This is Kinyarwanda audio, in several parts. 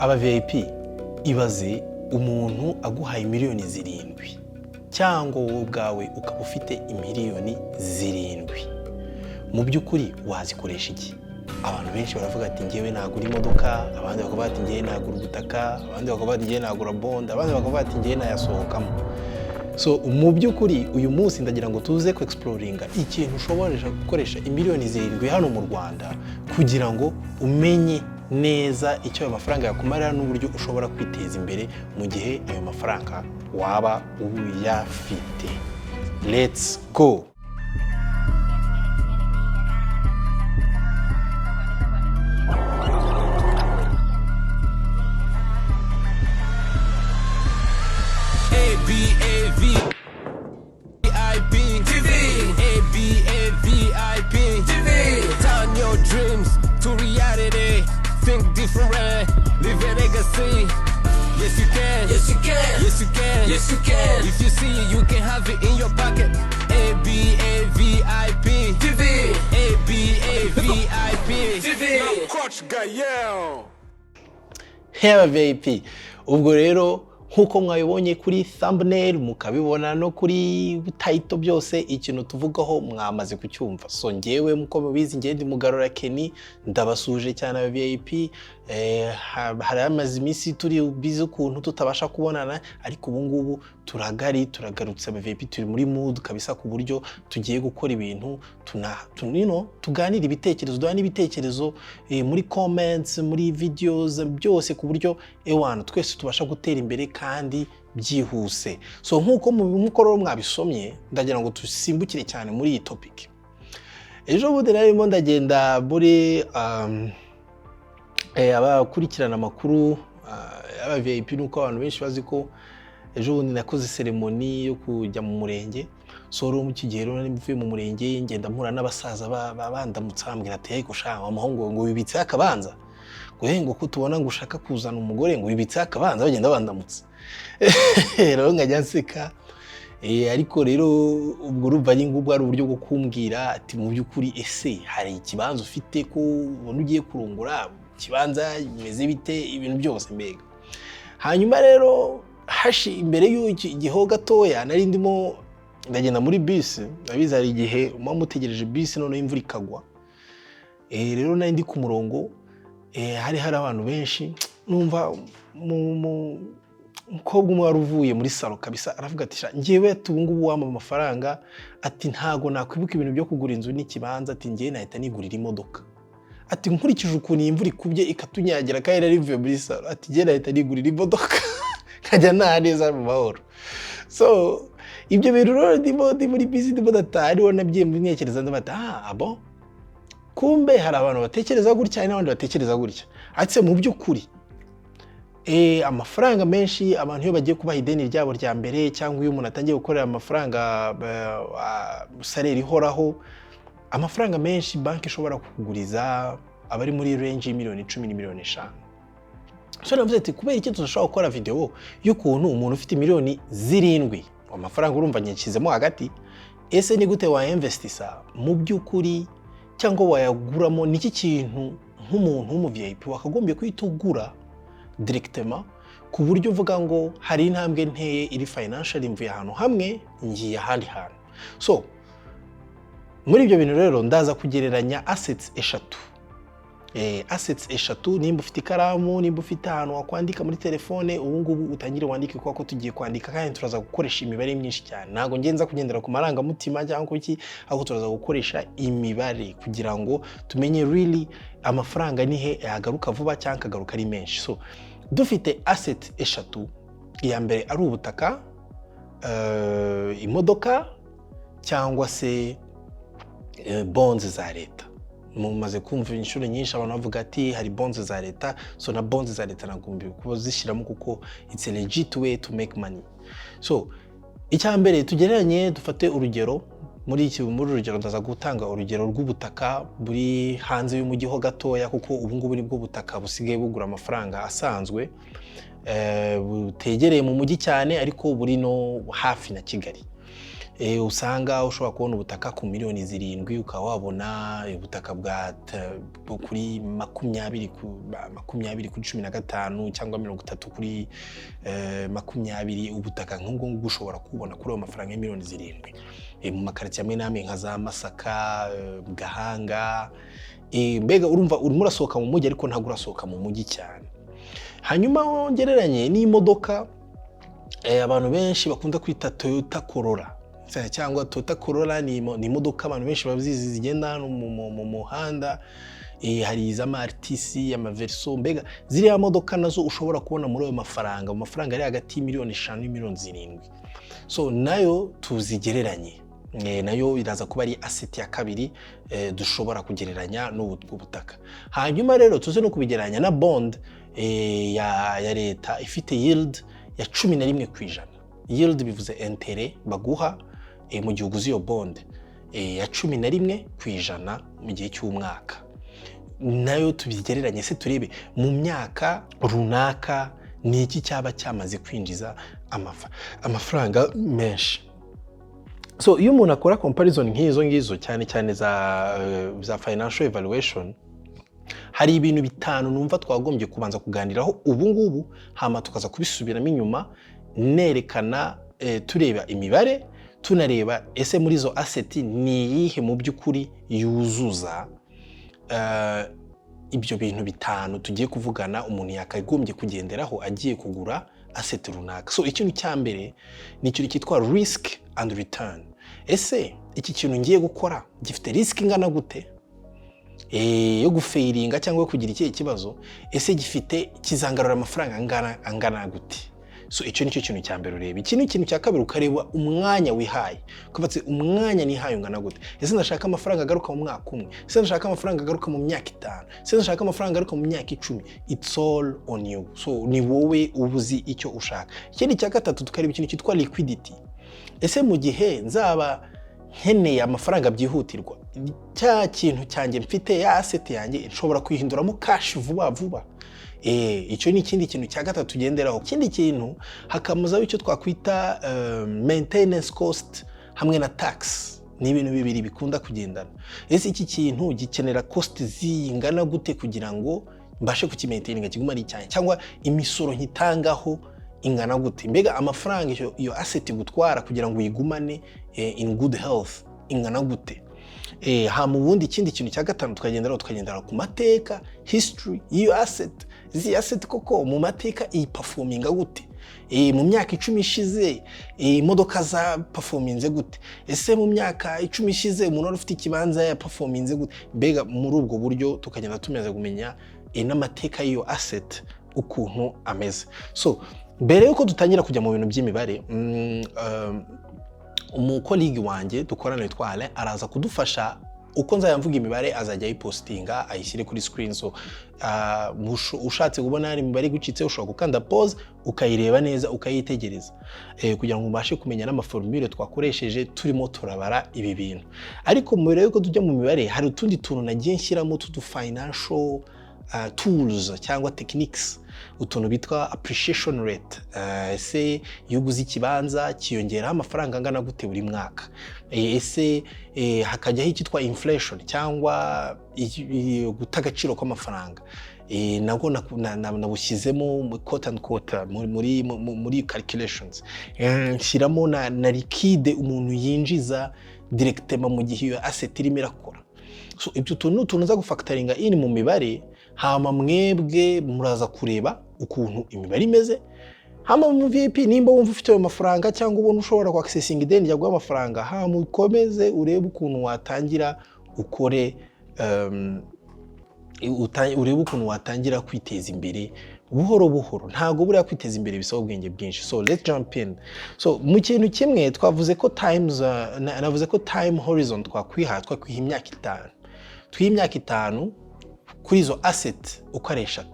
aba VIP ibaze umuntu aguhaye miliyoni 7 cyangwa wowe ubwawe ukaba ufite miliyoni 7 mu by'ukuri wazikoresha iki? Abantu benshi baravuga ati ngewe nagura imodoka, abandi bakavuga ati ngewe nagura ubutaka, abandi bakavuga ati ngewe nagura bond, abandi bakavuga ati ngewe nayasohokamo. So mu by'ukuri uyu munsi ndagira ngo tuze ku exploringa ikintu ushobora gukoresha miliyoni 7 hano mu Rwanda kugira ngo umenye neza icyo ayo mafaranga yakumarira n'uburyo ushobora kwiteza imbere mu gihe ayo mafaranga waba uyafite. Let's go. Turn your dreams to reality. Think different, leave a legacy. Yes you can, yes you can, yes you can, yes you can. If you see it, you can have it in your pocket. ABAVIP TV, ABAVIP TV. I'm Coach Gael. Hey Abavip, ubwo rero nkuko mwabibonye kuri thumbnail mukabibona no kuri title byose ikintu tuvugaho mwamaze kucyumva. So ngewe muko mubizi ngende mugarura Kenny ndabasuje cyane aba VIP. Hari amazi imisi turi bize ukuntu tutabasha kubonana, ariko ubu ngubu turagarutse aba VIP, turi muri mood kabisa ku buryo tugiye gukora ibintu tuganira ibitekerezo, duhana ibitekerezo muri comments, muri videos byose ku buryo ewana twese tubasha gutera imbere kandi byihuse. So nkuko rero mwabisomye ndagira ngo tusimbukire cyane muri iyi topic. Ejo bundi narimo ndagenda muri abakurikirana amakuru aba VIP, nuko abantu benshi bazi ko ejo bundi nakoze ceremony yo kujya mu murenge. So rero mu kigero nari mvuye mu murenge ngenda mpura n'abasaza bandamutse bambwira ati hey gushaka amahongo ngo bibitse akabanza ngo ko tubona ngo ushaka kuzana umugore ngo bibitse akabanza bagenda bandamutse. Rero nkajya nseka ariko rero ubwo urumva ari ngubwo ari uburyo bwo kumbwira ati mu by'ukuri ese hari ikibanza ufite ko ubona ugiye kurungura kibanza bimeze bite ibintu byose mbega. Hanyuma rero hashi imbere y'igiho gatoya nari ndimo ndagenda muri bus, abiza hari igihe mutegereje bus none imvura ikagwa. Rero nari ndi ku murongo hari abantu benshi, numva umukobwa umwe waruvuye muri salo kabisa aravuga ati ngewe tubungubu wama amafaranga ati ntago nakwibuka ibintu byo kugura inzu n'ikibanza, ati ngewe nahita nigurira imodoka. Ati nkurikije ukuntu imvura ikubye ikatunyagira kandi rivuye muri salo, ati ngewe nahita nigurira imodoka nkajya neza mu mahoro. So ibyo bintu rero ndi muri busy ndimo datari wo nabyiye mu ntekereza ndabata abo kumbe hari abantu batekereza gutya n'abandi batekereza gutya. Atse mu by'ukuri amafaranga menshi abantu iyo bagiye kubaha ideni ryabo rya mbere cyangwa iyo umuntu atangiye gukorera amafaranga salary ihoraho, amafaranga menshi banki ishobora kuguriza abari muri range y'imiliyoni 10 n'imiliyoni 5. So navuze ati kubera iki tudashobora gukora video y'ukuntu umuntu ufite miliyoni 7 amafaranga urumva nyekizemo hagati, ese ni gute wa investisa mu by'ukuri cyangwa wayaguramo niki kintu nk'umuntu w'umu VIP wakagombye kwitugura directement ku buryo uvuga ngo hari intambwe nteye iri financial mvuye ahantu hamwe ngiye ahandi hantu. So muri ibyo bintu rero ndaza kugereranya assets eshatu. Assets eshatu, nimba ufite ikaramu, nimba ufite ahantu wakwandika muri telefone, ubu ngubu utangire wandike kuko tugiye kwandika kandi turaza gukoresha imibare myinshi cyane. Nago ngenza kugendera ku maranga mutima cyangwa kuki, ahubwo turaza gukoresha imibare kugira ngo tumenye really amafaranga nihe yagaruka vuba cyangwa kagaruka ari menshi. So dufite asset eshatu, iya mbere ari ubutaka, imodoka cyangwa se bonds za leta. Mumaze kumva inshuro nyinshi abantu bavuga ati hari bonds za leta, so na bonds za leta nagomba kuba zishiramo kuko it's a legit way to make money. So icya mbere tugereranye dufate urugero muri urugero ndaza gutanga urugero rw'ubutaka buri hanze y'umujyi ho gatoya kuko ubu ngubu nibwo butaka busigaye bugura amafaranga asanzwe butegereye mu mujyi cyane ariko buri no hafi na Kigali. usanga ushobora kubona ubutaka ku miliyoni 7 ukaba wabona ubutaka bwa kuri 20 kuri 15 cyangwa 30 kuri 20 ubutaka nk'ubwo ngubwo ushobora kubona kuri ayo mafaranga ya miliyoni 7 mu makaritiye amwe n'amwe nka za Masaka, Gahanga. Mbega urumva urimo urasohoka mu mujyi ariko ntabwo urasohoka mu mujyi cyane. Hanyuma wongereranye n'imodoka abantu benshi bakunda kwita Toyota Corolla cyangwa Toyota Corolla ni imodoka abantu benshi bazizi zigenda mu muhanda. Hari izama RTC amaverso, mbega ziriya modoka nazo ushobora kubona muri ayo mafaranga, mu mafaranga ari hagati y'imiliyoni 5 n'imiliyoni 7. So nayo tuzigereranye, nayo iraza kuba ari asset ya kabiri dushobora kugereranya n'ubutaka. Hanyuma rero tuze no kubigereranya na bond ya leta ifite yield ya 11%. Yield bivuze intérêt baguha mu gihe uguze iyo bond ya 11% mu gihe cy'umwaka. Nayo tubigereranye se turebe mu myaka runaka ni iki cyaba cyamaze kwinjiza amafaranga menshi. So iyo umuntu akora comparison nk'izo ngizo cyane cyane za financial evaluation, hari ibintu bitanu numva twagombye kubanza kuganiraho ubu ngubu, hama tukaza kubisubiramo inyuma nerekana tureba imibare, tunareba ese muri zo asset ni yihe mu by'ukuri yuzuza ibyo bintu bitanu tugiye kuvugana umuntu yakagombye kugenderaho agiye kugura asset runaka. So ikintu cya mbere ni ikintu cyitwa risk and return. Ese iki kintu ngiye gukora gifite risk ingana gute yo gufailinga cyangwa kugira ikihe kibazo? Ese gifite kizangarura amafaranga angana gute? So icyo nicyo kintu cya mbere ureba. Ikintu cya kabiri ukareba umwanya wihaye, kubatse umwanya nihaye ungana gute. Ese ndashaka amafaranga agaruka mu mwaka umwe, ese ndashaka amafaranga agaruka mu myaka 5, ese ndashaka amafaranga agaruka mu myaka 10. It's all on you. So ni wowe ubuzi icyo ushaka. Ikindi cya gatatu tukareba ikintu cyitwa liquidity. Ese mu gihe nzaba nkeneye amafaranga byihutirwa, cya kintu cyanjye mfite ya asset yanjye nshobora kwihinduramo cash vuba. Icyo ni ikindi kintu cya gatatu tugenderaho. Ikindi kintu hakamuzaho icyo twakwita maintenance cost hamwe na tax. Ni ibintu bibiri bikunda kugendana. Ese iki kintu gikenera cost zingana gute kugira ngo mbashe kukimaintaininga kiguma ari cyane, cyangwa imisoro nkitangaho ingana gute? Mbega amafaranga iyo asset gutwara kugira ngo uyigumane in good health ingana gute? Mu bundi ikindi kintu cya gatanu tukagendera ku mateka, history iyo asset. Izi asset koko mu mateka iyi performinga gute? Mu myaka 10 ishize imodoka za performinze gute? Ese mu myaka 10 ishize umuntu wari ufite ikibanza ya performinze gute? Mbega muri ubwo buryo tukagenda tumeze kumenya n'amateka y'iyo asset ukuntu ameze. So mbere yuko dutangira kujya mu bintu by'imibare, umukoligi wanjye dukorana witwa Alain araza kudufasha uko nzayamvuga imibare, azajya ayipostinga ayishyire kuri screen. So ushatse kubona hari imibare gucitse ushobora gukanda pause ukayireba neza ukayitegereza kugira ngo ubashe kumenya n'amaformule twakoresheje turimo turabara ibi bintu. Ariko mbere yuko tujya mu mibare hari utundi tuntu nagiye nshyiramo financial tools cyangwa techniques, utuntu bitwa appreciation rate. Ese yuguze ikibanza kiyongeraho amafaranga angana gute buri mwaka? Ese hakajyaho ikitwa inflation cyangwa gutagaciro kw'amafaranga. Nabwo nabushyizemo quote and quote muri calculations. Nshyiramo na liquide umuntu yinjiza directement mu gihe iyo asset irimo irakora. So ibyo tuntu nza gufactoringa in mu mibare, hama mwebwe muraza kureba ukuntu imibare imeze. Hama mu VIP nimba wumva ufite ayo mafaranga cyangwa ubona ushobora ku accessing ideni rya amafaranga, hama ukomeze urebe ukuntu watangira ukore urebe ukuntu watangira kwiteza imbere buhoro buhoro. Ntago buriya kwiteza imbere bisaba ubwenge bwinshi. So let's jump in. So mu kintu kimwe twavuze ko navuze ko time horizon twakwiha imyaka 5. Imyaka 5 kuri izo asset uko ari 3.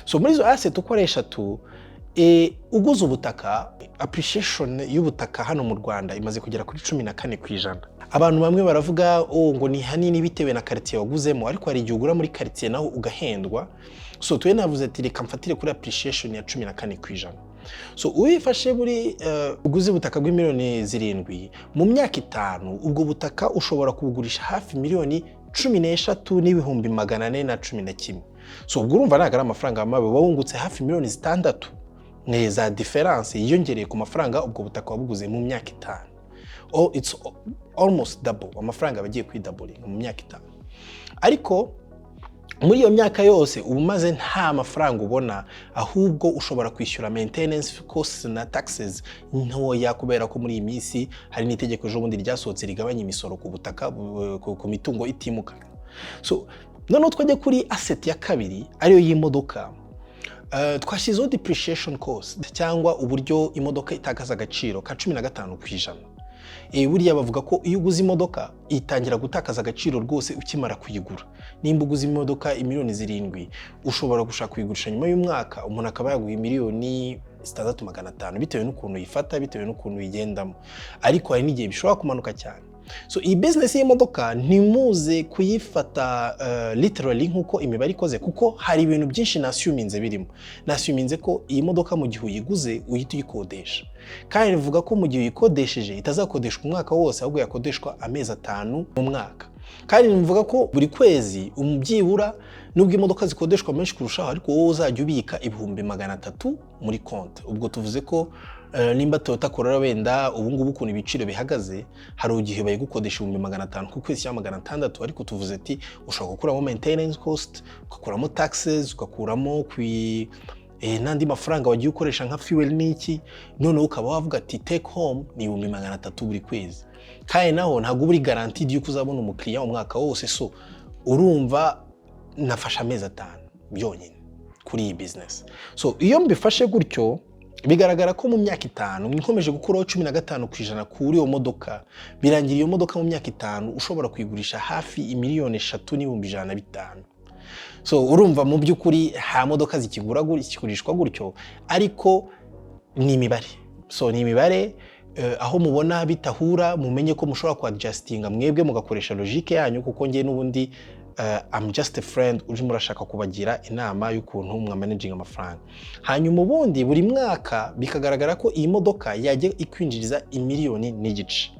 So muri izo asset uko ari 3, uguze ubutaka, appreciation y'ubutaka hano mu Rwanda imaze kugera kuri 14%. Abantu bamwe baravuga ngo ni hanini bitewe na quartier waguzemo, ariko hari igihe ugura muri quartier naho ugahendwa. So tuwe navuze ati reka mfatire kuri appreciation ya 14%. So uyifashe buri uguze ubutaka bw'imiliyoni 7 mu myaka 5 ubwo butaka ushobora kubugurisha hafi miliyoni 13,411. So ubwo urumva nagara amafaranga mabe wawungutse hafi miliyoni 6 neza difference yiyongereye ku mafaranga ubwo butaka wabuguze mu myaka 5. Oh, it's almost double. Amafaranga bagiye kwidoubling mu myaka 5. Ariko muri iyo myaka yose ubumaze nta mafaranga ubona, ahubwo ushobora kwishyura maintenance costs na taxes ntoya, kubera ko muri iyi minsi hari n'itegeko ejo bundi ryasohotse rigabanya imisoro ku butaka ku mitungo itimukanwa. So noneho twajya kuri asset ya kabiri ariyo y'imodoka. Twashyizeho depreciation cost cyangwa uburyo imodoka itakaza agaciro ka 15%. Buriya bavuga ko iyo uguze imodoka itangira gutakaza agaciro rwose ukimara kuyigura. Nimba uguze imodoka imiliyoni 7 ushobora gushaka kuyigurisha nyuma y'umwaka, umuntu akaba yaguha miliyoni 6,500 bitewe n'ukuntu yifata, bitewe n'ukuntu yigendamo. Ariko hari n'igihe bishobora kumanuka cyane. So iyi business y'imodoka ntimuze kuyifata literally nkuko imibare ikoze, kuko hari ibintu byinshi nassuminze birimo. Nassuminze ko iyi modoka mu gihe uyiguze uhita uyikodesha, kandi bivuga ko mu gihe uyikodesheje itazakodeshwa umwaka wose, ahubwo yakodeshwa amezi 5 mu mwaka. Kandi bivuga ko buri kwezi umubyibura nubwo imodoka zikodeshwa menshi kurushaho, ariko wowe uzajya ubika 300 muri konti. Ubwo tuvuze ko nimba Toyota Corolla wenda ubu ngubu ukuntu ibiciro bihagaze, hari igihe bayigukodesha 500 ku kwezi cyangwa 600, ariko tuvuze ati ushobora gukuramo maintenance cost, ugakuramo taxes, ugakuramo nandi mafaranga wagiye ukoresha nka fuel n'iki, none ukaba wavuga ati take home ni 300 buri kwezi. Kandi naho ntabwo buri guaranteed yuko uzabona umukiriya umwaka wose. So urumva nafasha amezi 5 byonyine kuri iyi business. So iyo mbifashe gutyo bigaragara ko mu myaka 5 nkomeje gukuraho 15% kuri iyo modoka, birangira iyo modoka mu myaka 5 ushobora kuyigurisha hafi miliyoni 3,105. So urumva mu by'ukuri ha modoka zikigurishwa gutyo, ariko ni imibare. So ni imibare aho mubona bitahura mumenye ko mushobora ku adjustinga mwebwe mugakoresha logique yanyu, kuko ngiye n'ubundi I'm just a friend uje murashaka kubagira inama y'ukuntu mwa managing amafaranga. Hanyuma ubundi buri mwaka bikagaragara ko iyi modoka yajye ikwinjiriza imiliyoni n'igice.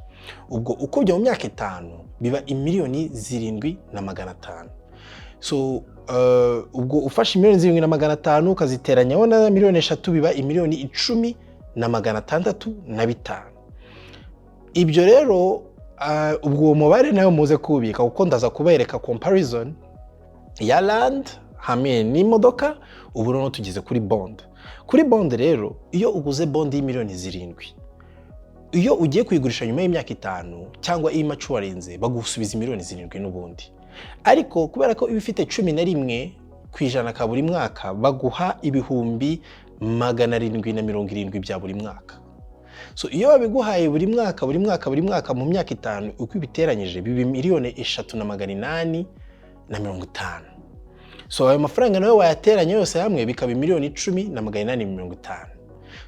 Ubwo uko byo mu myaka 5 biba imiliyoni 7,500. So ubwo ufashe miliyoni 7,500 ukaziteranyaho na miliyoni 3 biba imiliyoni 10,605. Ibyo rero ubwo mubare nayo muze kubika, kuko ndaza kubereka comparison ya land hamwe n'imodoka. Ubu rero tugeze kuri bond. Kuri bond rero, iyo uguze bond y'imiliyoni 7, iyo ugiye kuyigurisha nyuma y'imyaka 5 cyangwa imaturenze bagusubiza imiliyoni 7 n'ubundi. Ariko kubera ko ibifite 11% ka buri mwaka, baguha ibihumbi 770 bya buri mwaka. So iyo babiguhaye buri mwaka mu myaka 5, uko ibiteranyije biba miliyoni 3,850. So ayo mafaranga nayo wayateranya yose hamwe bikaba miliyoni 10,850.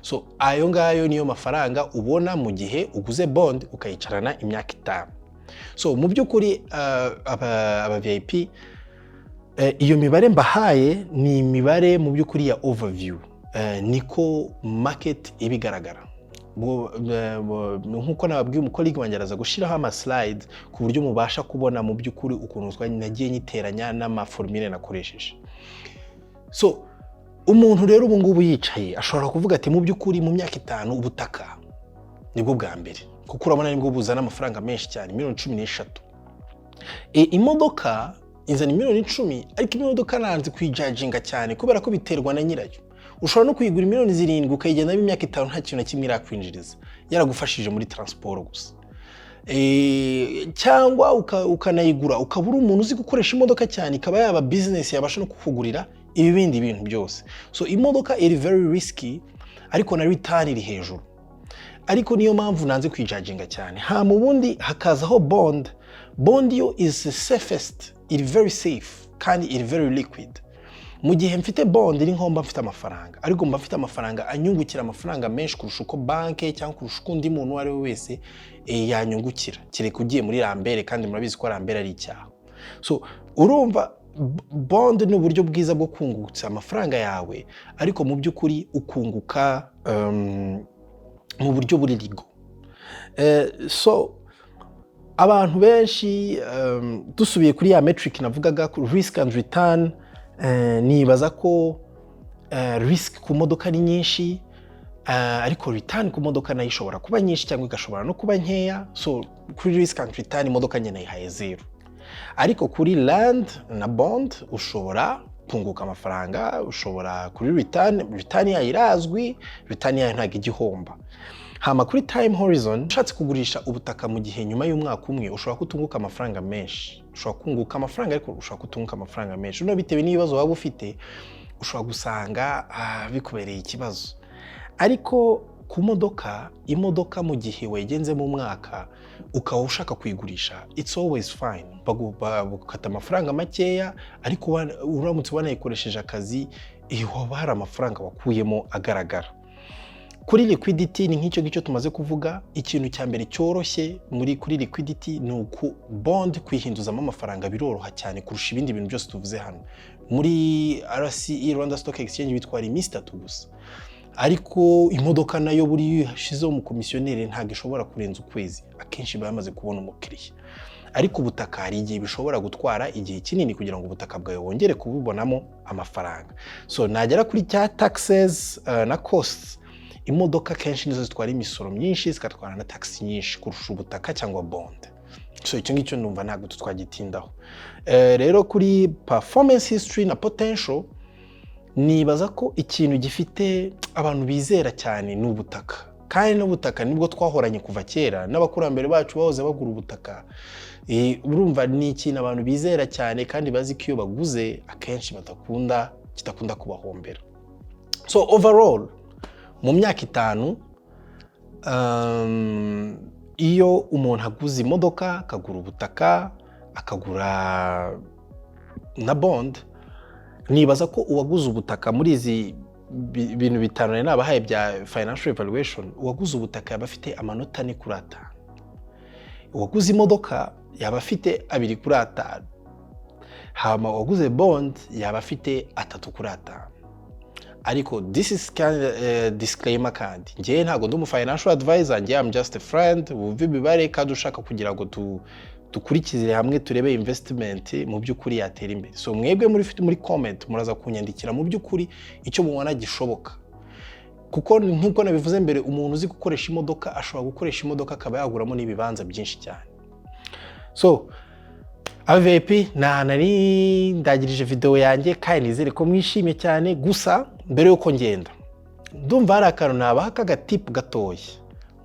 So ayo ngayo niyo mafaranga ubona mu gihe uguze bond ukayicarana imyaka 5. So mu by'ukuri Abavip iyo mibare mbahaye ni imibare mu by'ukuri ya overview, niko market ibigaragara. Nkuko nababwiye umukolegi wanjye araza gushiraho ama slide ku buryo mubasha kubona mu by'ukuri ukuntu nagiye nyiteranya n'amaformule nakoresheje. So umuntu rero ubu ngubu yicaye ashobora kuvuga ati mu by'ukuri mu myaka 5 ubutaka nibwo bwa mbere, kuko urabona nibwo buzana amafaranga menshi cyane, miliyoni 13. Imodoka inzana miliyoni 10, ariko imodoka nanze kwijajinga cyane kubera ko biterwa na nyirayo. Ushobora no kuyigura miliyoni 7 ukayigenda imyaka 5 nta kintu na kimwe irakwinjiriza, yaragufashije muri transport gusa. Cyangwa ukanayigura ukabura umuntu uzi gukoresha imodoka cyane, ikaba yaba business yabasha no kukugurira ibindi bintu byose. So imodoka iri very risky, ariko na return iri hejuru. Ariko niyo mpamvu nanze kwijajinga cyane. Ha mu bundi hakazaho bond. Bond yo is the safest, iri very safe kandi iri very liquid. Mu gihe mfite bond iri nkomba mfite amafaranga, ariko mba mfite amafaranga anyungukira amafaranga menshi kurusha uko banke cyangwa kurusha undi muntu wari wese yanyungukira, kireka ugiye muri rambere, kandi murabizi ko rambere ari icyaha. So urumva bond ni uburyo bwiza bwo kungutsa amafaranga yawe, ariko mu by'ukuri ukunguka mu buryo buri legal. So abantu benshi dusubiye kuri ya metric navugaga risk and return, nibaza ko risk ku modoka ni nyinshi, ariko return ku modoka nayo ishobora kuba nyinshi cyangwa igashobora no kuba nkeya. So kuri risk and return imodoka nyine nayihaye 0, ariko kuri land na bond ushobora kunguka amafaranga, ushobora kuri return yayo irazwi, return yayo ntabwo igihomba. Hama kuri time horizon, ushatse kugurisha ubutaka mu gihe nyuma y'umwaka umwe ushobora kutunguka amafaranga menshi, ushobora kunguka amafaranga ariko ushobora kutunguka amafaranga menshi. No bitewe n'ibibazo waba ufite ushobora gusanga bikubereye ikibazo. Ariko ku imodoka mu gihe wegenze mu mwaka ukaba ushaka kuyigurisha, it's always fine. Bagukata amafaranga makeya, ariko uramutse wanayikoresheje akazi waba hari amafaranga wakuyemo agaragara. Kuri liquidity ni nk'icyo ngicyo tumaze kuvuga. Ikintu cya mbere cyoroshye kuri liquidity ni uku bond kwihinduzamo amafaranga biroroha cyane kurusha ibindi bintu byose tuvuze hano. Muri RCE Rwanda Stock Exchange bitwara iminsi 3 gusa, ariko imodoka nayo buri hashizeho umukomisiyoneri ntabwo ishobora kurenza ukwezi, akenshi bamaze kubona umukiriya. Ariko ubutaka hari igihe bishobora gutwara igihe kinini kugira ngo ubutaka bwawe wongere kububonamo amafaranga. So nagera kuri cya taxes na costs, imodoka kenshi nizo zitwara imisoro myinshi zigatwara na tax nyinshi kurusha ubutaka cyangwa bond. So icyo ngicyo numva ntabwo twagitindaho. Rero kuri performance history na potential, nibaza ko ikintu gifite abantu bizera cyane ni ubutaka. Kandi n'ubutaka nibwo twahoranye kuva kera, n'abakurambere bacu bahoze bagura ubutaka. Urumva ni ikintu abantu bizera cyane kandi bazi ko iyo baguze akenshi kitakunda kubahombera. So overall mu myaka 5, iyo umuntu aguze imodoka, akagura ubutaka, akagura na bond, nibaza ko uwaguze ubutaka muri izi bintu 5 nabahaye bya financial evaluation, uwaguze ubutaka yaba afite amanota 4 kuri 5. Uwaguze imodoka yaba afite 2 kuri 5. Hama uwaguze bond yaba afite 3 kuri 5. Ariko this is disclaimer kandi ngiye ntago ndi financial advisor, ngiye am just a friend. Uvuze ibibare kandi ushaka kugira ngo dukurikizire hamwe turebe investment mu by'ukuri yatera imbere. So mwebwe muri comment muraza kunyandikira mu by'ukuri icyo mubona gishoboka, kuko nk'uko nabivuze mbere, umuntu uzi gukoresha imodoka ashobora gukoresha imodoka akaba yaguramo n'ibibanza byinshi cyane. So Abavip nari ndagirije video yanjye kandi nizere ko mwishimye cyane. Gusa mbere yuko ngenda, ndumva hari akantu nabaha k'agatipu gatoya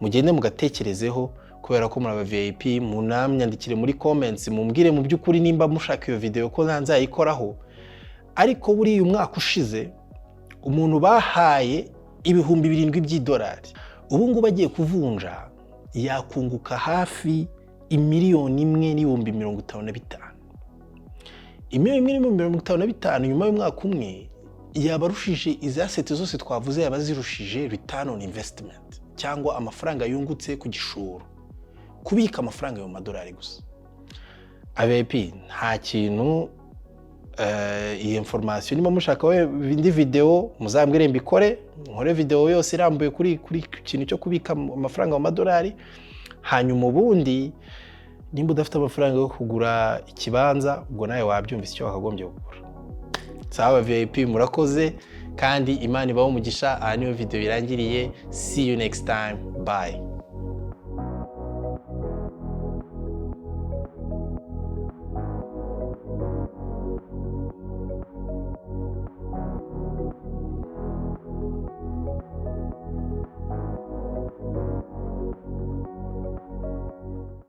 mugende mugatekerezeho, kubera ko muri Abavip munamyandikire muri comments mumbwire mu by'ukuri nimba mushaka iyo video ko nzayikoraho. Ariko buri uyu mwaka ushize umuntu bahaye $7,000 by'idolari, ubu ngubu bagiye kuvunja yakunguka hafi $1,055,000. $1,055,000 nyuma y'umwaka umwe yabarushije izi asset zose twavuze, yabazirushije return on investment cyangwa amafaranga yungutse ku gishoro, kubika amafaranga mu madolari gusa. Abavip nta kintu iyi information niba mushaka indi video muzambwire mbikore, nkore video yose irambuye kuri ikintu cyo kubika amafaranga mu madolari. Hanyuma ubundi nimba udafite amafaranga yo kugura ikibanza, ubwo nawe wabyumvise icyo wakagombye gukora. Sawa Abavip, murakoze kandi Imana ibaho umugisha. Aha niyo video irangiriye. See you next time. Bye.